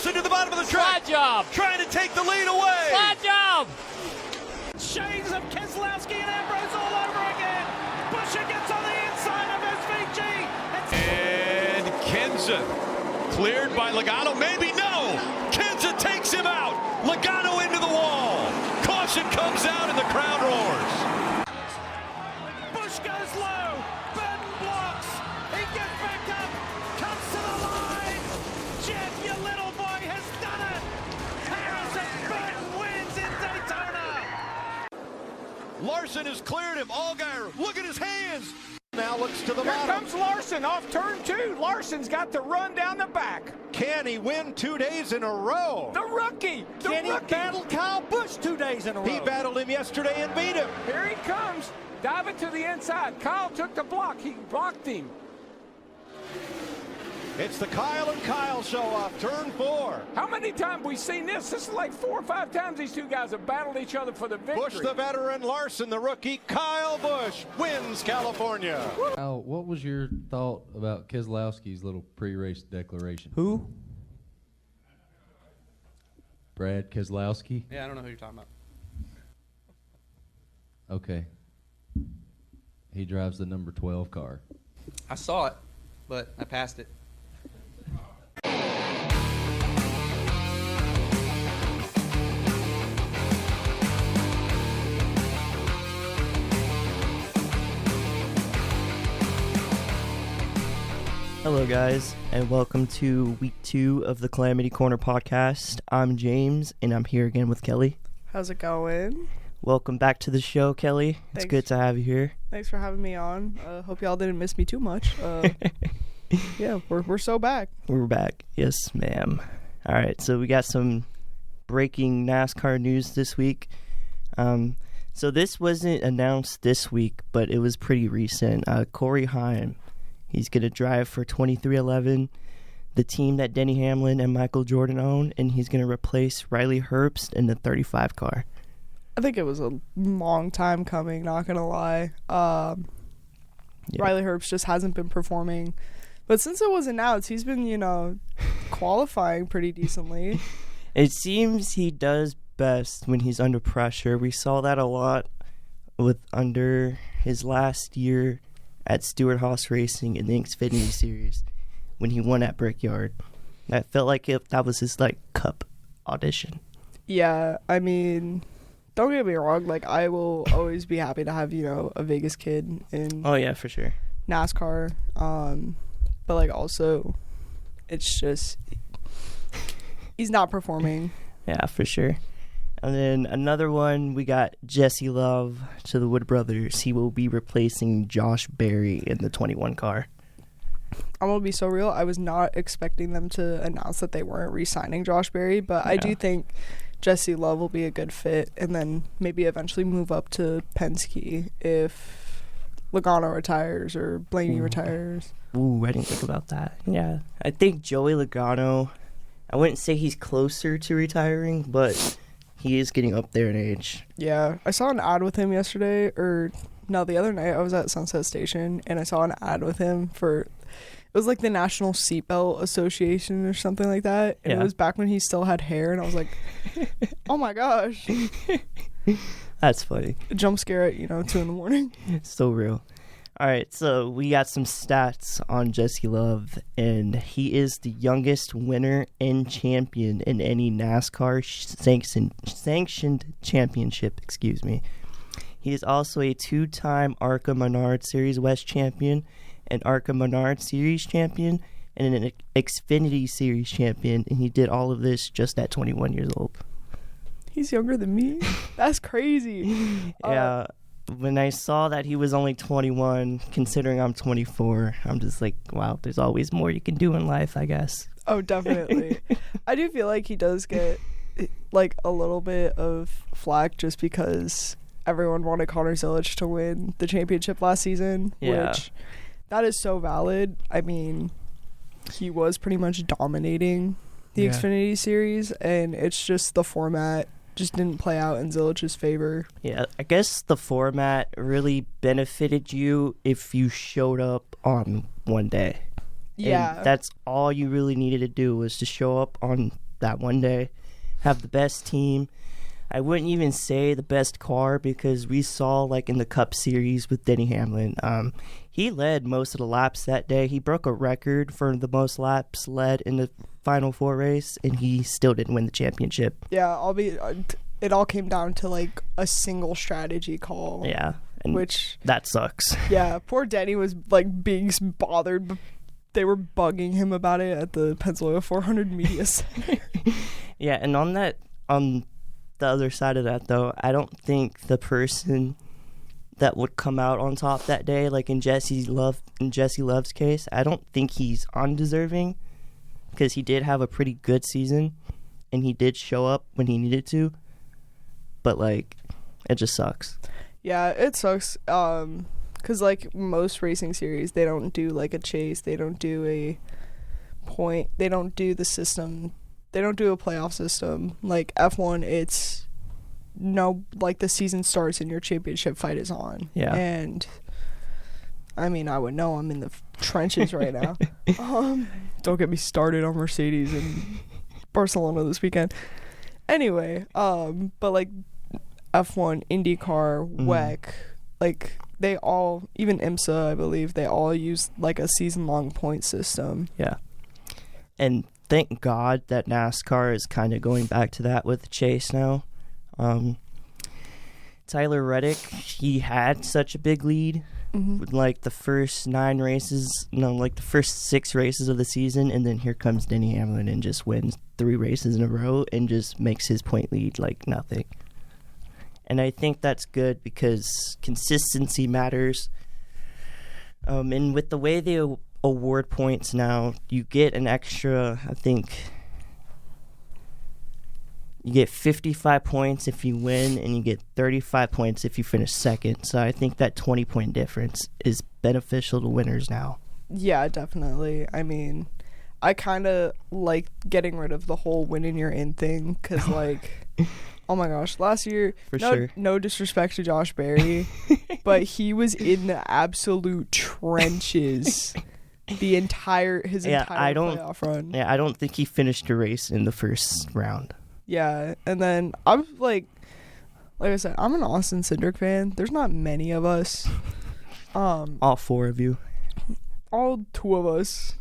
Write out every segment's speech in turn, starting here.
Larson to the bottom of the track. Slide job. Trying to take the lead away. Slide job. Shades of Keselowski and Ambrose all over again. Buescher gets on the inside of SVG. And Kenza cleared by Logano. Maybe no. Kenza takes him out. Logano into the wall. Caution comes out and the crowd roars. Busch goes low. Burton blocks. He gets back up. Comes to the line. Jeff, your little boy, has done it. Harrison Burton wins in Daytona. Larson has cleared him. Allgaier, look at his hands. Now looks to the Here bottom. comes Larson off turn 2. Larson's got the run down the back. Can he win 2 days in a row? The rookie. Can he battle Kyle Busch 2 days in a row? He battled him yesterday and beat him. Here he comes. Diving to the inside. Kyle took the block. He blocked him. It's the Kyle and Kyle show off, turn 4. How many times we seen this? This is like 4 or 5 times these two guys have battled each other for the victory. Busch the veteran, Larson the rookie. Kyle Busch wins California. Al, what was your thought about Keselowski's little pre-race declaration? Who? Brad Keselowski? Yeah, I don't know who you're talking about. Okay. He drives the number 12 car. I saw it, but I passed it. Hello guys, and welcome to week 2 of the Calamity Corner Podcast. I'm James, and I'm here again with Kelly. How's it going? Welcome back to the show, Kelly. It's good to have you here. Thanks for having me on. Hope y'all didn't miss me too much. Yeah, we're so back. We're back. Yes, ma'am. All right, so we got some breaking NASCAR news this week. So this wasn't announced this week, but it was pretty recent. Corey Heim, he's going to drive for 2311, the team that Denny Hamlin and Michael Jordan own, and he's going to replace Riley Herbst in the 35 car. I think it was a long time coming, not going to lie. Riley Herbst just hasn't been performing. But since it was announced, he's been, qualifying pretty decently. It seems he does best when he's under pressure. We saw that a lot under his last year at Stewart-Haas Racing in the Xfinity Series when he won at Brickyard. I felt like that was his cup audition. Yeah, I mean, don't get me wrong. I will always be happy to have a Vegas kid in. Oh yeah, for sure. NASCAR, but also, it's just he's not performing. Yeah, for sure. And then another one, we got Jesse Love to the Wood Brothers. He will be replacing Josh Berry in the 21 car. I'm going to be so real. I was not expecting them to announce that they weren't re-signing Josh Berry, but I do think Jesse Love will be a good fit, and then maybe eventually move up to Penske if Logano retires or Blaney retires. Ooh, I didn't think about that. Yeah, I think Joey Logano, I wouldn't say he's closer to retiring, but he is getting up there in age. Yeah, I saw an ad with him yesterday, the other night I was at Sunset Station, and I saw an ad with him for, it was the National Seatbelt Association or something like that, and it was back when he still had hair, and I was like, oh my gosh. That's funny. A jump scare at, 2 in the morning. So real. All right, so we got some stats on Jesse Love, and he is the youngest winner and champion in any NASCAR sanctioned championship. He is also a 2-time ARCA Menard Series West champion, an ARCA Menard Series champion, and an Xfinity Series champion, and he did all of this just at 21 years old. He's younger than me? That's crazy. Yeah. When I saw that he was only 21, considering I'm 24, I'm just like, wow, there's always more you can do in life, I guess. Oh, definitely. I do feel like he does get, a little bit of flack just because everyone wanted Connor Zilisch to win the championship last season, which that is so valid. I mean, he was pretty much dominating the Xfinity Series, and it's just the format just didn't play out in Zilich's favor. Yeah, I guess the format really benefited you if you showed up on one day. Yeah. And that's all you really needed to do was to show up on that one day, have the best team. I wouldn't even say the best car because we saw, like, in the Cup Series with Denny Hamlin, he led most of the laps that day. He broke a record for the most laps led in the Final Four race, and he still didn't win the championship. Yeah, it all came down to, like, a single strategy call. Yeah, and which that sucks. Yeah, poor Denny was, like, being bothered. They were bugging him about it at the Pennsylvania 400 Media Center. Yeah, and on the other side of that, though, I don't think the person that would come out on top that day, like in Jesse Love's case, I don't think he's undeserving because he did have a pretty good season and he did show up when he needed to, but, like, it just sucks. Yeah, it sucks. Because, like, most racing series, they don't do, like, a chase. They don't do a point. They don't do the system. They don't do a playoff system. Like, F1, it's like, the season starts and your championship fight is on. Yeah. And, I mean, I would know. I'm in the trenches right now. Don't get me started on Mercedes and Barcelona this weekend. Anyway, but, like, F1, IndyCar, WEC, like, they all, even IMSA, I believe, they all use, like, a season-long point system. Yeah. And thank God that NASCAR is kind of going back to that with the chase now. Tyler Reddick, he had such a big lead with, like, the first 6 races of the season, and then here comes Denny Hamlin and just wins 3 races in a row and just makes his point lead like nothing. And I think that's good because consistency matters. And with the way they award points now, you get an extra, I think, you get 55 points if you win, and you get 35 points if you finish second. So I think that 20-point difference is beneficial to winners now. Yeah, definitely. I mean, I kind of like getting rid of the whole winning you're in thing because, like... Oh my gosh, last year, no disrespect to Josh Berry, but he was in the absolute trenches his entire playoff run. Yeah, I don't think he finished a race in the first round. Yeah, and then I was like I said, I'm an Austin Cindric fan. There's not many of us. All 4 of you. All 2 of us.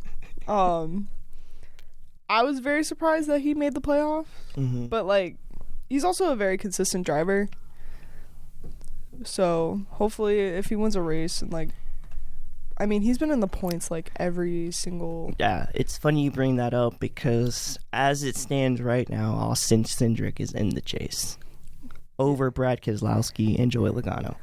I was very surprised that he made the playoff, but, like, he's also a very consistent driver. So, hopefully, if he wins a race and, like, I mean, he's been in the points, like, every single... Yeah, it's funny you bring that up because as it stands right now, Austin Cindric is in the chase over Brad Keselowski and Joey Logano.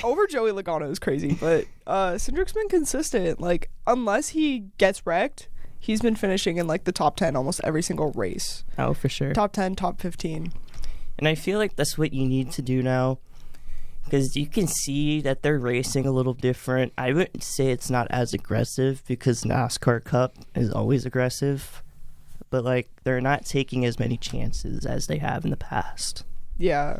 Over Joey Logano is crazy, but Cindric's been consistent. Like, unless he gets wrecked, he's been finishing in, like, the top 10 almost every single race. Oh, for sure. Top 10, top 15. And I feel like that's what you need to do now because you can see that they're racing a little different. I wouldn't say it's not as aggressive because NASCAR Cup is always aggressive, but, like, they're not taking as many chances as they have in the past. Yeah.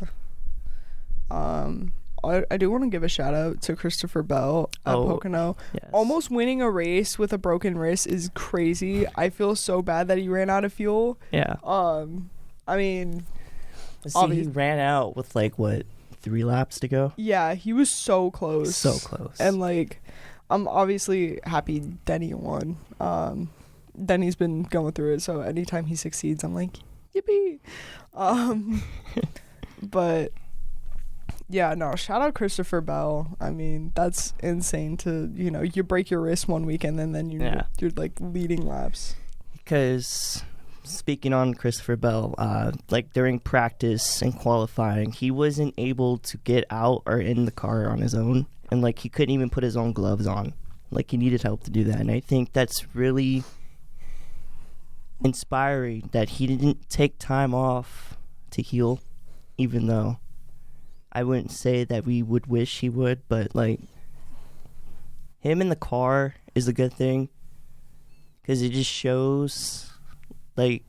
I do want to give a shout out to Christopher Bell at Pocono. Yes. Almost winning a race with a broken wrist is crazy. I feel so bad that he ran out of fuel. Yeah. I mean, he ran out with, like, what, 3 laps to go? Yeah, he was so close. So close. And, like, I'm obviously happy Denny won. Denny's been going through it, so anytime he succeeds, I'm like, yippee. But yeah, no, shout out Christopher Bell. I mean, that's insane to, you break your wrist one weekend and then you're like leading laps. Because speaking on Christopher Bell, like during practice and qualifying, he wasn't able to get out or in the car on his own. And, like, he couldn't even put his own gloves on. Like, he needed help to do that. And I think that's really inspiring that he didn't take time off to heal, even though I wouldn't say that we would wish he would, but, like, him in the car is a good thing because it just shows, like,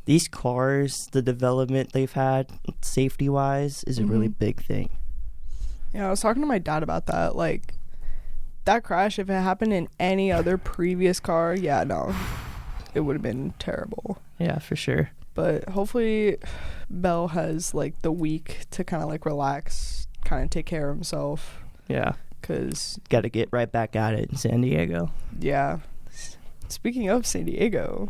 these cars, the development they've had safety-wise is a really big thing. Yeah, I was talking to my dad about that. Like, that crash, if it happened in any other previous car, yeah, no, it would have been terrible. Yeah, for sure. But hopefully Bell has like the week to kind of like relax, kind of take care of himself. Yeah. Because got to get right back at it in San Diego. Yeah. Speaking of San Diego,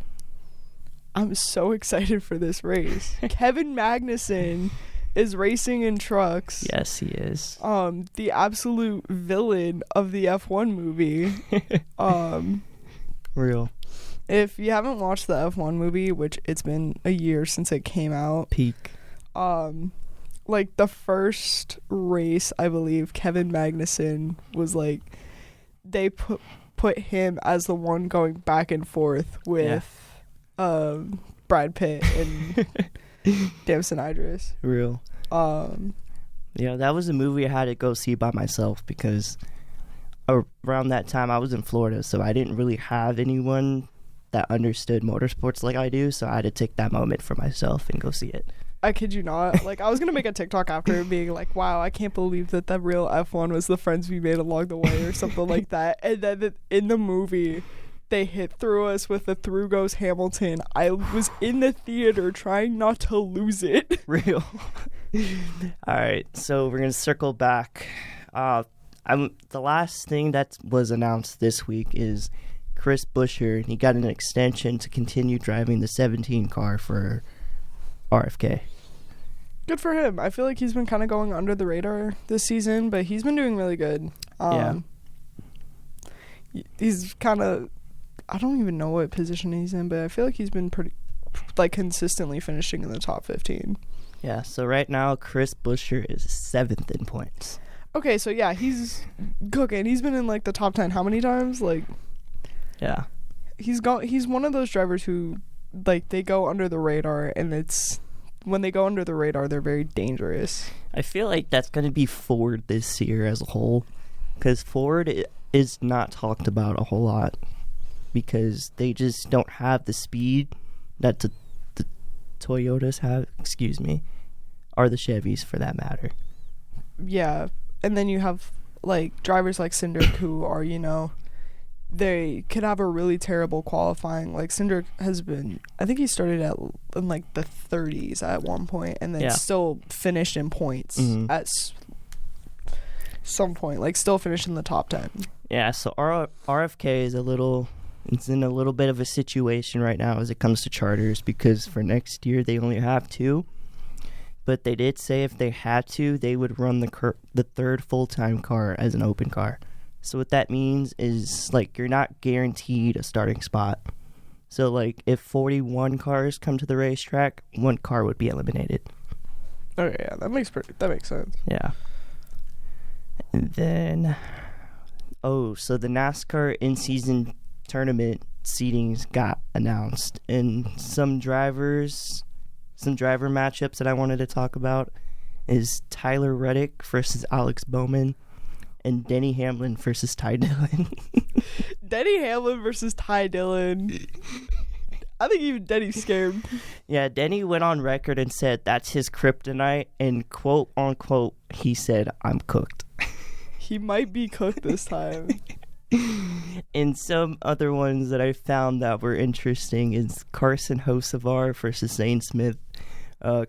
I'm so excited for this race. Kevin Magnussen is racing in trucks. Yes, he is. The absolute villain of the F1 movie. Real. If you haven't watched the F1 movie, which it's been a year since it came out. Peak. Like the first race, I believe Kevin Magnussen was like, they put him as the one going back and forth with Brad Pitt and Damson Idris. Real. Yeah, that was a movie I had to go see by myself because around that time I was in Florida, so I didn't really have anyone that understood motorsports like I do, so I had to take that moment for myself and go see it. I kid you not. Like, I was going to make a TikTok after being like, wow, I can't believe that the real F1 was the friends we made along the way or something like that. And then in the movie, they hit through us with the Through Goes Hamilton. I was in the theater trying not to lose it. Real. All right, so we're going to circle back. The last thing that was announced this week is Chris Buescher. He got an extension to continue driving the 17 car for RFK. Good for him. I feel like he's been kind of going under the radar this season, but he's been doing really good. He's kind of, I don't even know what position he's in, but I feel like he's been pretty, like, consistently finishing in the top 15. Yeah, so right now Chris Buescher is 7th in points. Okay, so yeah, he's cooking. He's been in like the top 10 how many times? Like, yeah. He's one of those drivers who, like, they go under the radar, and it's when they go under the radar, they're very dangerous. I feel like that's going to be Ford this year as a whole, because Ford is not talked about a whole lot because they just don't have the speed that the Toyotas have, or the Chevys for that matter. Yeah, and then you have like drivers like Cindric who are, they could have a really terrible qualifying. Like Cindric has been, I think he started in like the 30s at one point, and then still finished in points at some point, like still finished in the top 10. Yeah, so RFK is it's in a little bit of a situation right now as it comes to charters, because for next year they only have 2. But they did say if they had to, they would run the third full-time car as an open car. So what that means is, like, you're not guaranteed a starting spot. So, like, if 41 cars come to the racetrack, 1 car would be eliminated. Okay, yeah, that makes sense. Yeah. And then, so the NASCAR in-season tournament seedings got announced, and some driver matchups that I wanted to talk about is Tyler Reddick versus Alex Bowman, and Denny Hamlin versus Ty Dillon. Denny Hamlin versus Ty Dillon. I think even Denny's scared. Yeah, Denny went on record and said that's his kryptonite, and quote unquote, he said, "I'm cooked." He might be cooked this time. And some other ones that I found that were interesting is Carson Hocevar versus Zane Smith,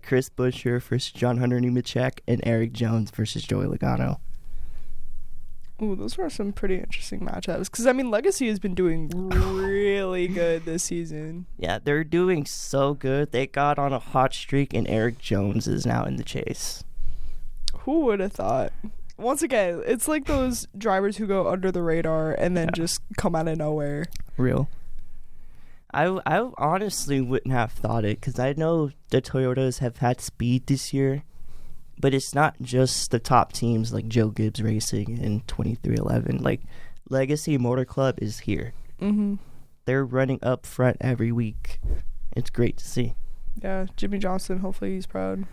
Chris Buescher versus John Hunter Nemechek, and Eric Jones versus Joey Logano. Ooh, those were some pretty interesting matchups. Because, I mean, Legacy has been doing really good this season. Yeah, they're doing so good. They got on a hot streak, and Eric Jones is now in the chase. Who would have thought? Once again, it's like those drivers who go under the radar and then just come out of nowhere. Real. I honestly wouldn't have thought it, because I know the Toyotas have had speed this year. But it's not just the top teams like Joe Gibbs Racing and 2311. Like, Legacy Motor Club is here. Mm-hmm. They're running up front every week. It's great to see. Yeah, Jimmy Johnson, hopefully he's proud.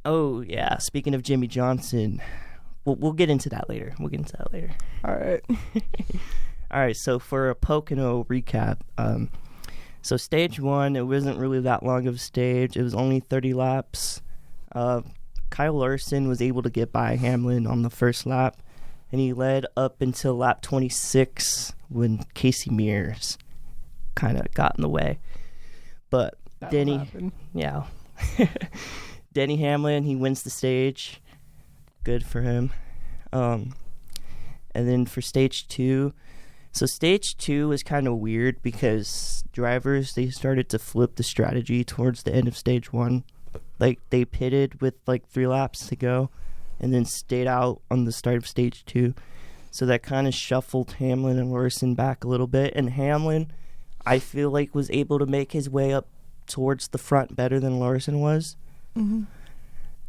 Oh, yeah. Speaking of Jimmy Johnson, we'll get into that later. All right. All right, so for a Pocono recap, so stage 1, it wasn't really that long of a stage. It was only 30 laps. Kyle Larson was able to get by Hamlin on the first lap, and he led up until lap 26 when Casey Mears kind of got in the way. But Denny Hamlin, he wins the stage. Good for him. And then for stage 2, so stage 2 was kind of weird because drivers, they started to flip the strategy towards the end of stage 1. Like, they pitted with like 3 laps to go and then stayed out on the start of stage 2. So that kind of shuffled Hamlin and Larson back a little bit. And Hamlin, I feel like, was able to make his way up towards the front better than Larson was. Mm-hmm.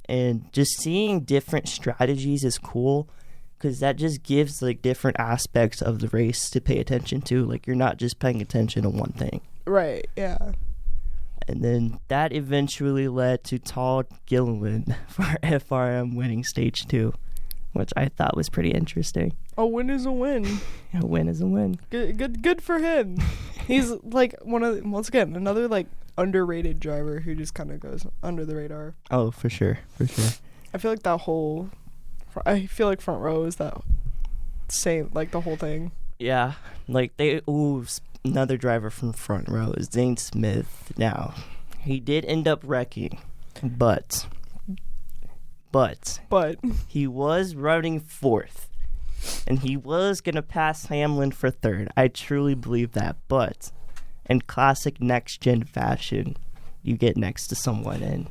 And just seeing different strategies is cool because that just gives like different aspects of the race to pay attention to. Like, you're not just paying attention to one thing. Right, yeah. And then that eventually led to Todd Gilliland for FRM winning stage 2, which I thought was pretty interesting. A win is a win. A win is a win. Good for him. He's like once again another like underrated driver who just kind of goes under the radar. Oh, for sure. I feel like front row is that same, like the whole thing. Yeah, like another driver from front row is Zane Smith. Now, he did end up wrecking, but he was running 4th, and he was going to pass Hamlin for 3rd. I truly believe that, but in classic next-gen fashion, you get next to someone and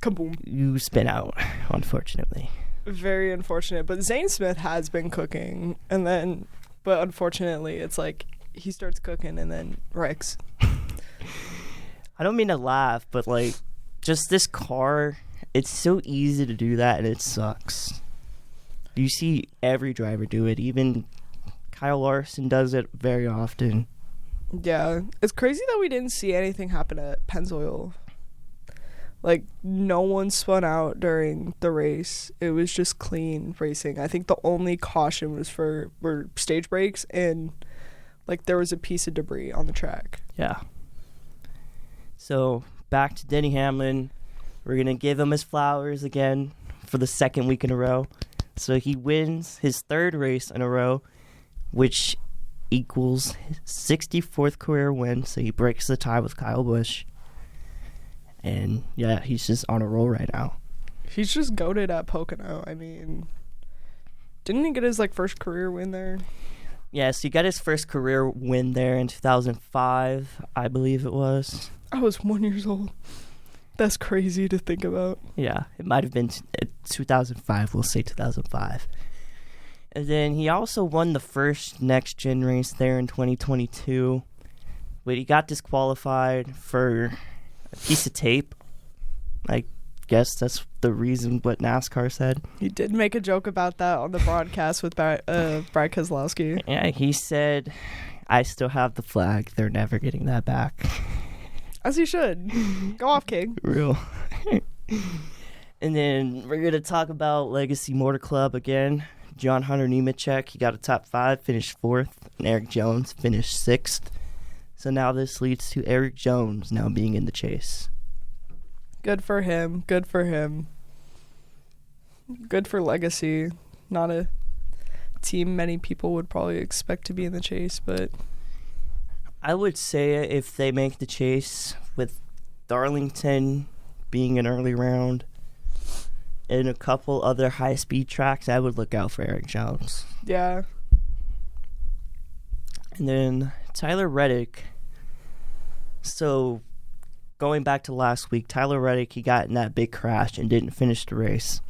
kaboom, you spin out, unfortunately. Very unfortunate, but Zane Smith has been cooking, but unfortunately, it's like he starts cooking and then wrecks. I don't mean to laugh, but like, just this car, it's so easy to do that, and it sucks. You see every driver do it. Even Kyle Larson does it very often. Yeah, it's crazy that we didn't see anything happen at Pennzoil. Like, no one spun out during the race. It was just clean racing. I think the only caution was were stage breaks, and like there was a piece of debris on the track. Yeah. So back to Denny Hamlin. We're going to give him his flowers again for the 2nd week in a row. So he wins his 3rd race in a row, which equals his 64th career win. So he breaks the tie with Kyle Busch. And yeah, he's just on a roll right now. He's just goated at Pocono. I mean, didn't he get his like first career win there? Yes, he got his first career win there in 2005, I believe it was. I was 1 year old. That's crazy to think about. Yeah, it might have been 2005. We'll say 2005. And then he also won the first next-gen race there in 2022. But he got disqualified for a piece of tape. I guess that's the reason what NASCAR said. He did make a joke about that on the broadcast with Brad Keselowski. Yeah, he said, I still have the flag. They're never getting that back. As he should. Go off, King. Real. And then we're going to talk about Legacy Motor Club again. John Hunter Nemechek, he got a top 5, finished 4th. And Eric Jones finished 6th. So now this leads to Eric Jones now being in the chase. Good for him. Good for him. Good for Legacy. Not a team many people would probably expect to be in the chase, but I would say if they make the chase with Darlington being an early round and a couple other high-speed tracks, I would look out for Eric Jones. yeah. And then Tyler Reddick. So going back to last week, Tyler Reddick, he got in that big crash and didn't finish the race.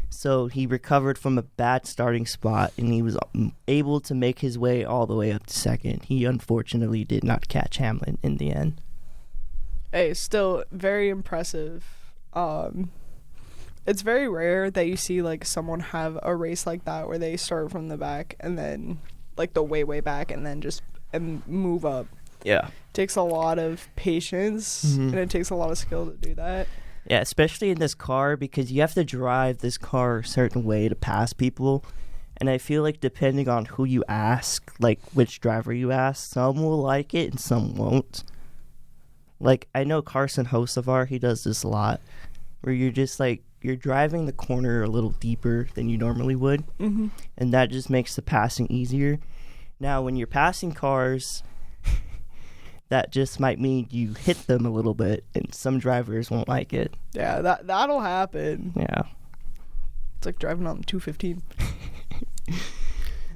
So he recovered from a bad starting spot, and he was able to make his way all the way up to 2nd. He unfortunately did not catch Hamlin in the end. Hey, still very impressive. It's very rare that you see like someone have a race like that where they start from the back and then like the way back and then just move up. Yeah. It takes a lot of patience and it takes a lot of skill to do that. Yeah, especially in this car, because you have to drive this car a certain way to pass people. And I feel like depending on who you ask, like which driver you ask, some will like it and some won't. Like, I know Carson Hocevar, he does this a lot, where you're just like, you're driving the corner a little deeper than you normally would, and that just makes the passing easier. Now, when you're passing cars, that just might mean you hit them a little bit, and some drivers won't like it. Yeah, that'll happen. Yeah. It's like driving on 215.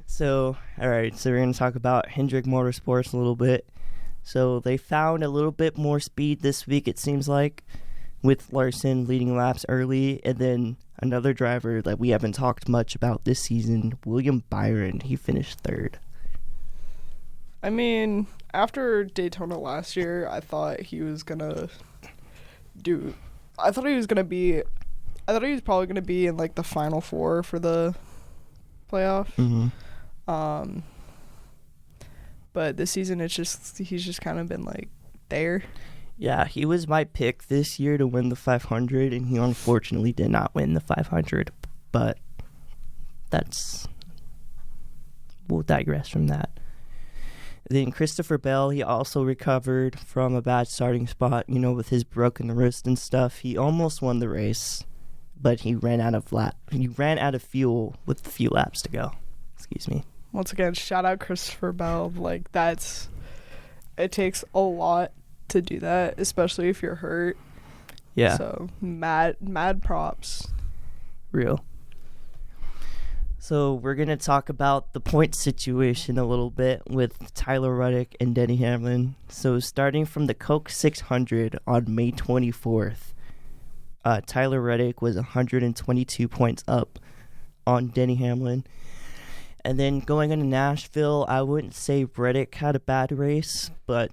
So, all right, so we're going to talk about Hendrick Motorsports a little bit. So they found a little bit more speed this week, it seems like, with Larson leading laps early, and then another driver that we haven't talked much about this season, William Byron, he finished third. I mean, after Daytona last year, I thought he was probably going to be in like the final four for the playoff. But this season he's just kind of been like there. Yeah, he was my pick this year to win the 500, and he unfortunately did not win the 500. But we'll digress from that. Then Christopher Bell, he also recovered from a bad starting spot, with his broken wrist and stuff. He almost won the race, but he ran out of fuel with a few laps to go. Excuse me. Once again, shout out Christopher Bell. Like, it takes a lot to do that, especially if you're hurt. Yeah. So mad props. Real. So we're going to talk about the point situation a little bit with Tyler Reddick and Denny Hamlin. So starting from the Coke 600 on May 24th, Tyler Reddick was 122 points up on Denny Hamlin. And then going into Nashville, I wouldn't say Reddick had a bad race, but,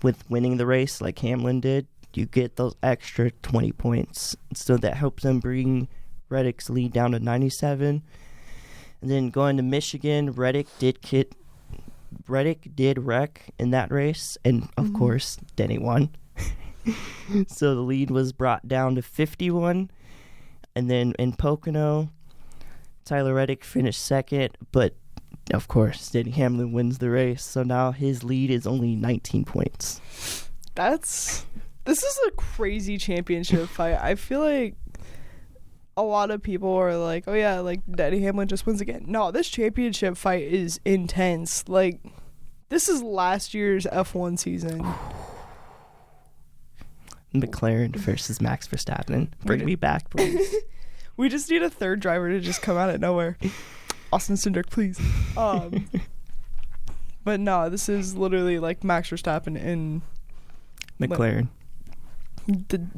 with winning the race like Hamlin did, you get those extra 20 points. So that helps them bring Reddick's lead down to 97. And then going to Michigan, Reddick did wreck in that race, and of course, Denny won. So the lead was brought down to 51. And then in Pocono, Tyler Reddick finished second, but of course, Denny Hamlin wins the race. So now his lead is only 19 points. This is a crazy championship fight. I feel like a lot of people are like, oh yeah, like Denny Hamlin just wins again. No, this championship fight is intense. Like, this is last year's F1 season. McLaren versus Max Verstappen. Bring me back, please. We just need a third driver to just come out of nowhere. Austin Cindric, please. But no, this is literally like Max Verstappen and McLaren.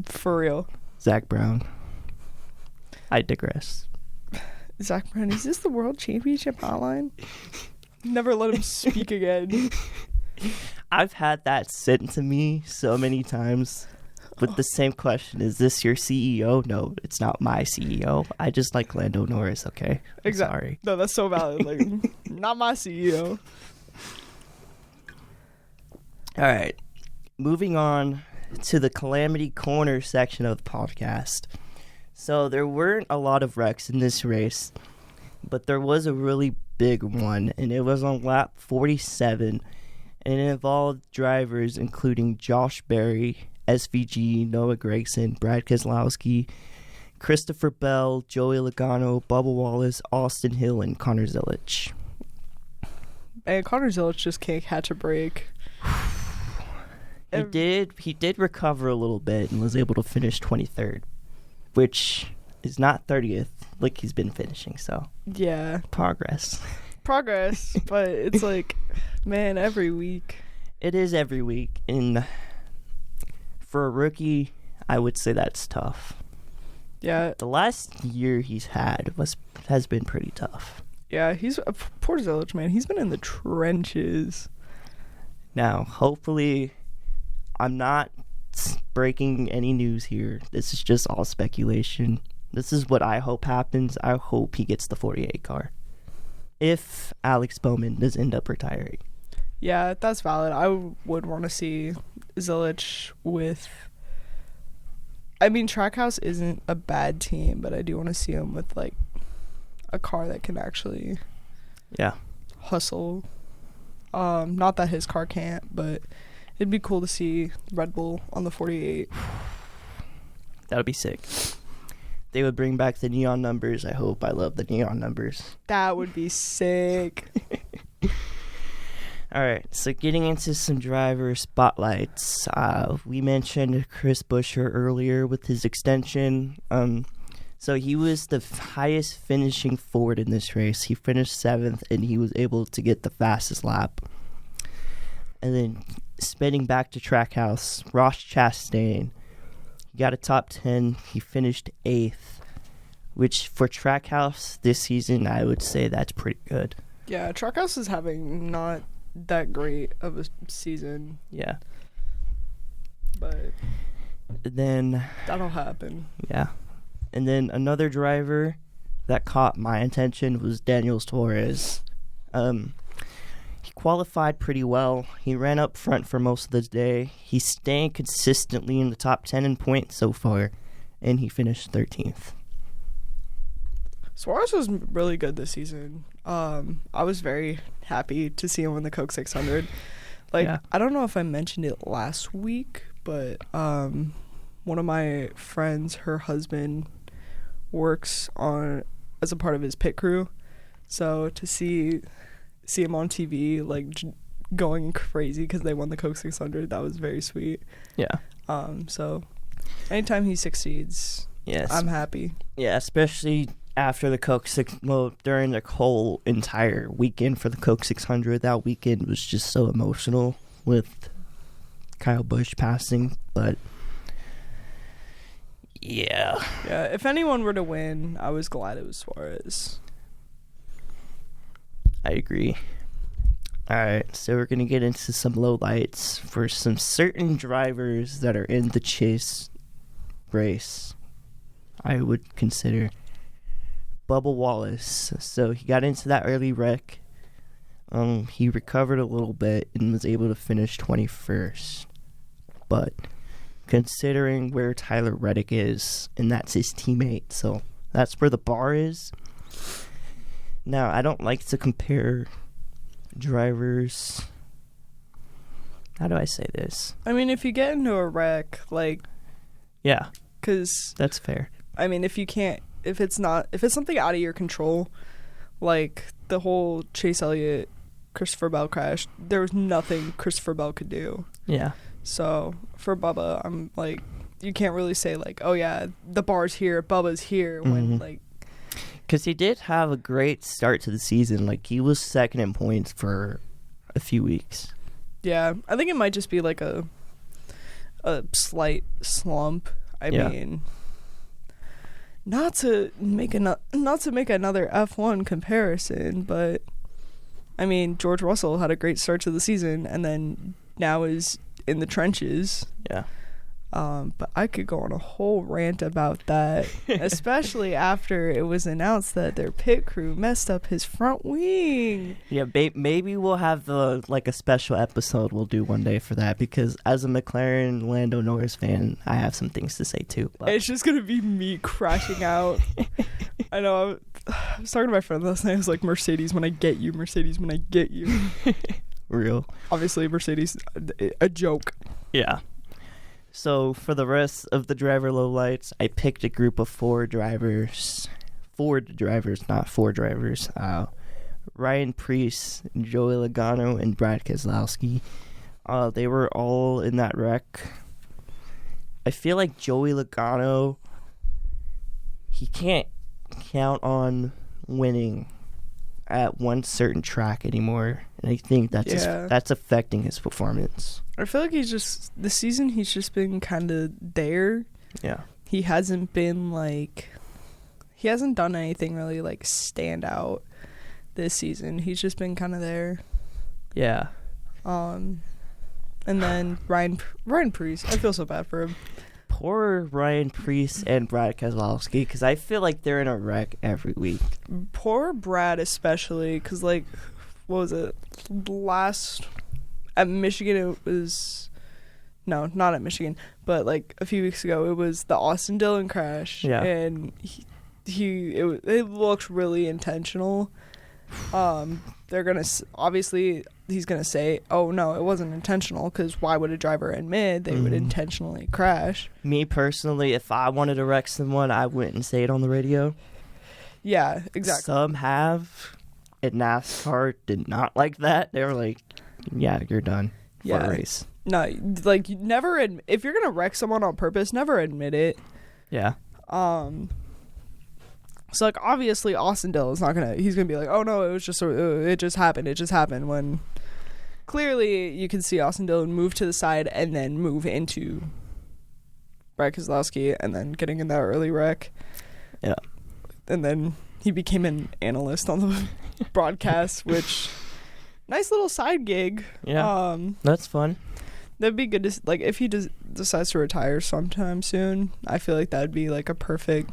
For real. Zach Brown. I digress. Zach Brown, is this the World Championship hotline? Never let him speak again. I've had that sent to me so many times with the same question. Is this your CEO? No, it's not my CEO. I just like Lando Norris, okay? Exactly. Sorry. No, that's so valid. Like, not my CEO. All right. Moving on to the Calamity Corner section of the podcast. So there weren't a lot of wrecks in this race, but there was a really big one, and it was on lap 47, and it involved drivers including Josh Berry, SVG, Noah Gragson, Brad Keselowski, Christopher Bell, Joey Logano, Bubba Wallace, Austin Hill, and Connor Zilisch. And Connor Zilisch just can't catch a break. He did recover a little bit and was able to finish 23rd, which is not 30th like he's been finishing, so yeah, progress, but it's like, man, every week. It is every week, and for a rookie, I would say that's tough. Yeah, the last year he's had has been pretty tough. Yeah, he's poor Zilisch, man. He's been in the trenches. Now, hopefully, I'm not breaking any news here. This is just all speculation. This is what I hope happens. I hope he gets the 48 car. If Alex Bowman does end up retiring. Yeah, that's valid. I would want to see Zilisch with... I mean, Trackhouse isn't a bad team, but I do want to see him with, like, a car that can actually... Yeah. Hustle. Not that his car can't, but it'd be cool to see Red Bull on the 48. That would be sick. they would bring back the neon numbers. I hope. I love the neon numbers. That would be sick. All right, so getting into some driver spotlights. We mentioned Chris Buescher earlier with his extension. So he was the highest finishing Ford in this race. He finished 7th, and he was able to get the fastest lap. And then spinning back to Trackhouse, Ross Chastain. He got a top 10. He finished 8th, which for Trackhouse this season, I would say that's pretty good. Yeah, Trackhouse is having not that great of a season. Yeah. But then that'll happen. Yeah. And then another driver that caught my attention was Daniel Suarez. He qualified pretty well. He ran up front for most of the day. He's staying consistently in the top 10 in points so far, and he finished 13th. Suarez was really good this season. I was very happy to see him win the Coke 600. I don't know if I mentioned it last week, but one of my friends, her husband, works as a part of his pit crew. So to see him on TV, going crazy because they won the Coke 600, that was very sweet. Yeah. So anytime he succeeds, yes, I'm happy. Yeah, especially after the Coke during the whole entire weekend for the Coke 600. That weekend was just so emotional with Kyle Busch passing, but yeah. Yeah, if anyone were to win, I was glad it was Suarez. I agree. Alright, so we're going to get into some lowlights for some certain drivers that are in the chase race. I would consider Bubba Wallace. So he got into that early wreck. He recovered a little bit and was able to finish 21st. But considering where Tyler Reddick is, and that's his teammate, so that's where the bar is. Now, I don't like to compare drivers. How do I say this? I mean, if you get into a wreck, yeah, because that's fair. I mean, if it's something out of your control, like the whole Chase Elliott, Christopher Bell crash, there was nothing Christopher Bell could do. Yeah. So for Bubba, I'm you can't really say oh yeah, the bar's here, Bubba's here, when because he did have a great start to the season. He was second in points for a few weeks. Yeah, I think it might just be a slight slump. I mean, not to make another F1 comparison, but I mean, George Russell had a great start to the season and then now is in the trenches. Yeah. But I could go on a whole rant about that, especially after it was announced that their pit crew messed up his front wing. Yeah, maybe we'll have a special episode we'll do one day for that, because as a McLaren Lando Norris fan, I have some things to say too. But it's just gonna be me crashing out. I know. I was talking to my friend last night. I was like, Mercedes, when I get you. Mercedes, when I get you. Real. Obviously, Mercedes, a joke. Yeah. So for the rest of the driver lowlights, I picked a group of Ford drivers, not four drivers. Ryan Preece, Joey Logano, and Brad Keselowski. They were all in that wreck. I feel like Joey Logano, he can't count on winning at one certain track anymore, and I think that's affecting his performance. I feel like this season he's just been kind of there. Yeah. He hasn't been he hasn't done anything really stand out this season. He's just been kind of there. Yeah. And then Ryan Preece, I feel so bad for him. Poor Ryan Preece and Brad Keselowski, because I feel like they're in a wreck every week. Poor Brad especially, because what was it? At Michigan, it was... No, not at Michigan, but a few weeks ago, it was the Austin Dillon crash. Yeah. And it looked really intentional. And they're going to, obviously, he's going to say, oh, no, it wasn't intentional, because why would a driver admit they would intentionally crash? Me personally, if I wanted to wreck someone, I wouldn't say it on the radio. Yeah, exactly. Some have, and NASCAR did not like that. They were like, yeah, you're done for a race. No, like, you never if you're going to wreck someone on purpose, never admit it. Yeah. So, like, obviously, Austin Dillon's not going to... He's going to be like, oh, no, it just happened. It just happened. When clearly you can see Austin Dillon move to the side and then move into Brad Keselowski and then getting in that early wreck. Yeah. And then he became an analyst on the broadcast, which... Nice little side gig. Yeah. That's fun. That'd be good to... Like, if he decides to retire sometime soon, I feel like that'd be, like, a perfect...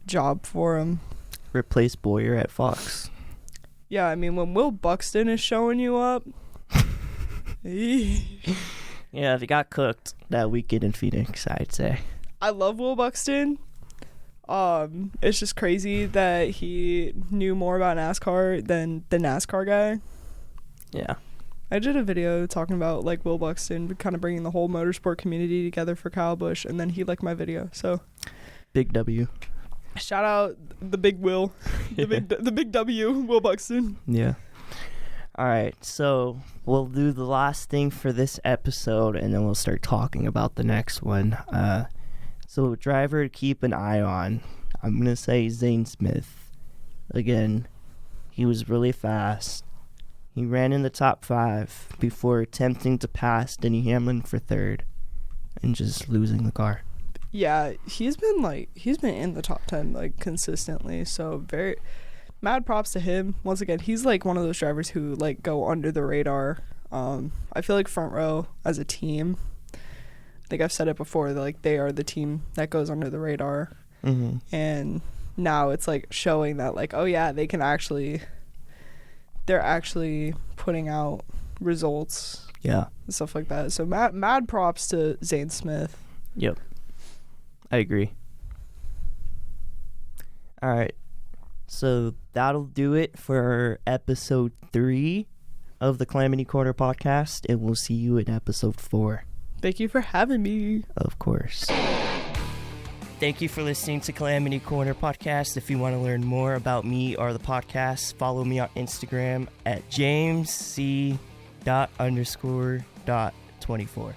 job for him. Replace Boyer at Fox. Yeah, I mean, when Will Buxton is showing you up. Yeah, they got cooked that weekend in Phoenix, I'd say. I love Will Buxton. It's just crazy that he knew more about NASCAR than the NASCAR guy. Yeah. I did a video talking about, like, Will Buxton kind of bringing the whole motorsport community together for Kyle Busch, and then he liked my video, so. Big W. Shout out the big Will. The big W, Will Buxton. Yeah. All right, so we'll do the last thing for this episode, and then we'll start talking about the next one. So driver to keep an eye on. I'm going to say Zane Smith. Again, he was really fast. He ran in the top 5 before attempting to pass Denny Hamlin for 3rd and just losing the car. Yeah, he's been in the top 10 like consistently, so very mad props to him. Once again, he's like one of those drivers who like go under the radar. I feel like Front Row as a team, I think I've said it before, like they are the team that goes under the radar. And now it's like showing that like, oh yeah, they're actually putting out results. Yeah. And stuff like that. So mad props to Zane Smith. Yep. I agree. All right. So that'll do it for episode 3 of the Calamity Corner Podcast, and we'll see you in episode 4. Thank you for having me. Of course. Thank you for listening to Calamity Corner Podcast. If you want to learn more about me or the podcast, follow me on Instagram at jamesc._.24.